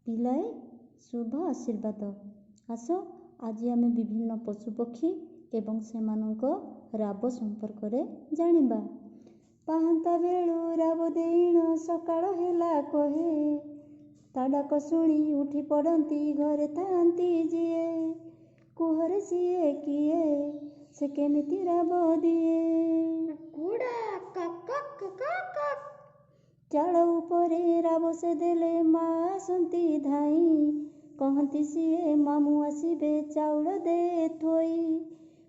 ପିଲାଏ ଶୁଭ ଆଶୀର୍ବାଦ। ଆସ ଆଜି ଆମେ ବିଭିନ୍ନ ପଶୁପକ୍ଷୀ ଏବଂ ସେମାନଙ୍କ ରାବ ସମ୍ପର୍କରେ ଜାଣିବା। ପାହାନ୍ତା ବେଳୁ ରାବ ଦେଇଣ ସକାଳ ହେଲା କହେ, ତା ଡାକ ଶୁଣି ଉଠି ପଡ଼ନ୍ତି ଘରେ ଥାଆନ୍ତି ଯିଏ। କୁହରେ ସିଏ କିଏ, ସେ କେମିତି ରାବ ଦିଏ। ଚାଳ ଉପରେ ରାବ ସେ ଦେଲେ ମା ଆସନ୍ତି ଧାଇଁ, କହନ୍ତି ସିଏ ମାମୁଁ ଆସିବେ ଚାଉଳ ଦେ ଥୋଇ।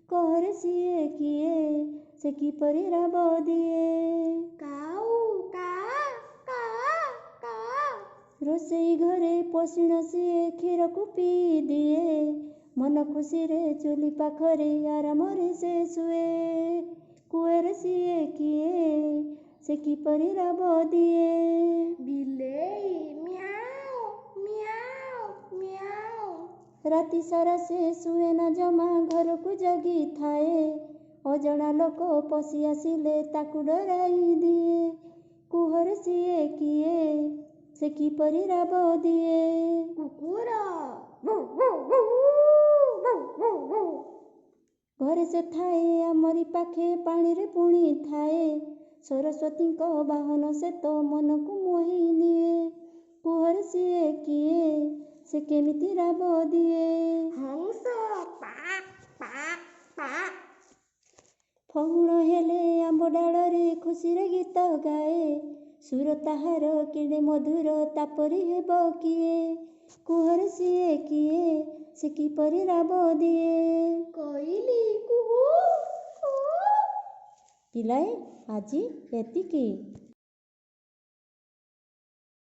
କହରେ ସିଏ କିଏ, ସେ କିପରି ରାବ ଦିଏ। ରୋଷେଇ ଘରେ ପୋଷିଣ ସିଏ କ୍ଷୀରକୁ ପିଇ ଦିଏ, ମନ ଖୁସିରେ ଚୁଲି ପାଖରେ ଆରାମରେ ସେ ଶୁଏ। କୁହରେ ସିଏ କିଏ, ସେ କିପରି ରାବ ଦିଏ। ବିଲେଇ ମିଆଉ ମିଆଉ ମିଆଉ। ରାତି ସାରା ସେ ଶୁଏ ନା ଜମା ଘରକୁ ଜଗିଥାଏ, ଅଜଣା ଲୋକ ପଶି ଆସିଲେ ତାକୁ ଡରାଇ ଦିଏ। କୁହରେ ସିଏ କିଏ, ସେ କିପରି ରାବ ଦିଏ। କୁକୁର ଘରେ ସେ ଥାଏ ଆମରି ପାଖେ ପାଣିରେ ପୁଣି ଥାଏ, ସରସ୍ୱତୀଙ୍କ ବାହନ ସେ ତ ମନକୁ ମୋହି ନିଏ। କୁହରେ ସିଏ କିଏ, ସେ କେମିତି ରାବ ଦିଏ। ହଂସ ଫଗୁଣ ହେଲେ ଆମ୍ବ ଡାଳରେ ଖୁସିରେ ଗୀତ ଗାଏ, ସୁର ତାହାର କେଡ଼େ ମଧୁର ତାପରି ହେବ କିଏ। କୁହରେ ସିଏ କିଏ, ସେ କିପରି ରାବ ଦିଏ। କୋଇଲି କୁହୁ। ପିଲାଏ ଆଜି ଏତିକି।